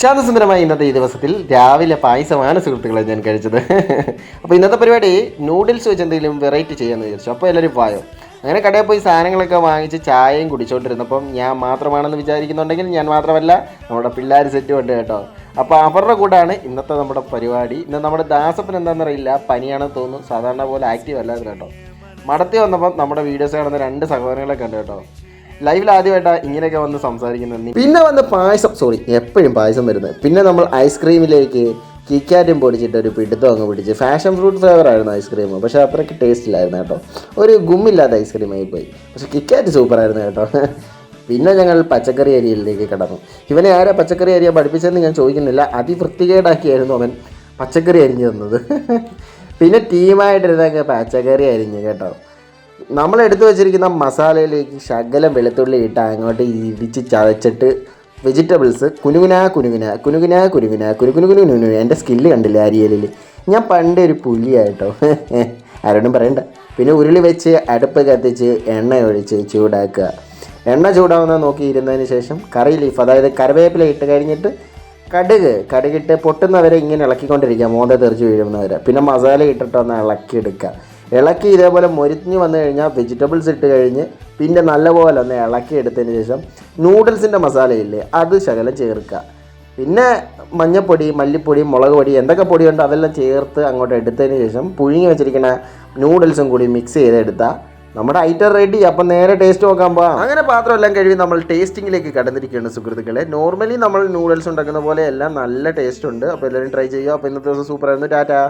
ശാന്തസുന്ദരമായ ഇന്നത്തെ ഈ ദിവസത്തിൽ രാവിലെ പായസമാണ് സുഹൃത്തുക്കളെ ഞാൻ കഴിച്ചത്. അപ്പോൾ ഇന്നത്തെ പരിപാടി നൂഡിൽസ് വെച്ച് എന്തെങ്കിലും വെറൈറ്റി ചെയ്യാമെന്ന് വിചാരിച്ചു. അപ്പോൾ എല്ലാവരും പോയോ? അങ്ങനെ കടയിൽ പോയി സാധനങ്ങളൊക്കെ വാങ്ങിച്ച് ചായയും കുടിച്ചുകൊണ്ടിരുന്നപ്പം ഞാൻ മാത്രമാണെന്ന് വിചാരിക്കുന്നുണ്ടെങ്കിൽ ഞാൻ മാത്രമല്ല, നമ്മുടെ പിള്ളേർ സെറ്റും ഉണ്ട് കേട്ടോ. അപ്പോൾ അവരുടെ കൂടാണ് ഇന്നത്തെ നമ്മുടെ പരിപാടി. ഇന്ന് നമ്മുടെ ദാസപ്പൻ എന്താണെന്നറിയില്ല, പനിയാണെന്ന് തോന്നുന്നു. സാധാരണ പോലെ ആക്റ്റീവ് അല്ലായിരുന്നു കേട്ടോ. മടത്തി വന്നപ്പം നമ്മുടെ വീഡിയോസ് കാണുന്ന 2 സഹോദരങ്ങളൊക്കെ ഉണ്ട് കേട്ടോ. ലൈവിൽ ആദ്യമായിട്ടാണ് ഇങ്ങനെയൊക്കെ വന്ന് സംസാരിക്കുന്നത്. പിന്നെ വന്ന് പായസം, എപ്പോഴും പായസം വരുന്നത്. പിന്നെ നമ്മൾ ഐസ്ക്രീമിലേക്ക് കിക്കാറ്റും പൊടിച്ചിട്ട് ഒരു പിടുത്തം അങ്ങ് പിടിച്ച്. ഫാഷൻ ഫ്രൂട്ട് ഫ്ലേവർ ആയിരുന്നു ഐസ്ക്രീം, പക്ഷേ അത്രയ്ക്ക് ടേസ്റ്റ് ഇല്ലായിരുന്നു കേട്ടോ. ഒരു ഗുമ്മില്ലാത്ത ഐസ്ക്രീം ആയിപ്പോയി. പക്ഷേ കിക്കാറ്റ് സൂപ്പറായിരുന്നു കേട്ടോ. പിന്നെ ഞങ്ങൾ പച്ചക്കറി അരിയിലേക്ക് കടന്നു. ഇവനെ ആരാ പച്ചക്കറി അരിയാൻ പഠിപ്പിച്ചതെന്ന് ഞാൻ ചോദിക്കുന്നില്ല. അതിവൃത്തികേടാക്കിയായിരുന്നു അവൻ പച്ചക്കറി അരിഞ്ഞു തന്നത്. പിന്നെ ടീമായിട്ടിരുന്നൊക്കെ പച്ചക്കറി അരിഞ്ഞു കേട്ടോ. നമ്മൾ എടുത്തു വെച്ചിരിക്കുന്ന മസാലയിലേക്ക് ശകലം വെളുത്തുള്ളി ഇട്ട് അങ്ങോട്ട് ഇടിച്ച് ചതച്ചിട്ട് വെജിറ്റബിൾസ് കുനുകുന. എൻ്റെ സ്കില്ല് കണ്ടില്ല അരിയലിൽ. ഞാൻ പണ്ട് ഒരു പുലിയായിട്ടോ, ആരോടും പറയണ്ട. പിന്നെ ഉരുളി വെച്ച് അടുപ്പ് കത്തിച്ച് എണ്ണ ഒഴിച്ച് ചൂടാക്കുക. എണ്ണ ചൂടാവുന്ന നോക്കി ഇരുന്നതിന് ശേഷം കറി ലീഫ്, അതായത് കറിവേപ്പില ഇട്ട് കഴിഞ്ഞിട്ട് കടുകിട്ട് പൊട്ടുന്നവരെ ഇങ്ങനെ ഇളക്കിക്കൊണ്ടിരിക്കുക, മോന്ത തെറിച്ച് വീഴുന്നവരെ. പിന്നെ മസാല ഇട്ടിട്ടൊന്ന് ഇളക്കിയെടുക്കുക. ഇളക്കി ഇതേപോലെ മൊരിഞ്ഞ് വന്നു കഴിഞ്ഞാൽ വെജിറ്റബിൾസ് ഇട്ട് കഴിഞ്ഞ് പിന്നെ നല്ലപോലെ ഒന്ന് ഇളക്കി എടുത്തതിന് ശേഷം നൂഡിൽസിൻ്റെ മസാലയില്ലേ അത് ശകലം ചേർക്കുക. പിന്നെ മഞ്ഞൾപ്പൊടി, മല്ലിപ്പൊടി, മുളക് പൊടി, എന്തൊക്കെ പൊടിയുണ്ടോ അതെല്ലാം ചേർത്ത് അങ്ങോട്ട് എടുത്തതിന് ശേഷം പുഴുങ്ങി വെച്ചിരിക്കുന്ന നൂഡിൽസും കൂടി മിക്സ് ചെയ്തെടുത്താൽ നമ്മുടെ ഐറ്റം റെഡി. അപ്പം നേരെ ടേസ്റ്റ് നോക്കാൻ പോകാം. അങ്ങനെ പാത്രമെല്ലാം കഴുകി നമ്മൾ ടേസ്റ്റിങ്ങിലേക്ക് കടന്നിരിക്കുകയാണ് സുഹൃത്തുക്കളെ. നോർമലി നമ്മൾ നൂഡിൽസ് ഉണ്ടാക്കുന്ന പോലെ എല്ലാം നല്ല ടേസ്റ്റ് ഉണ്ട്. അപ്പോൾ എല്ലാവരും ട്രൈ ചെയ്യുക. അപ്പോൾ ഇന്നത്തെ ദിവസം സൂപ്പറായിരുന്നു. ടാറ്റാ.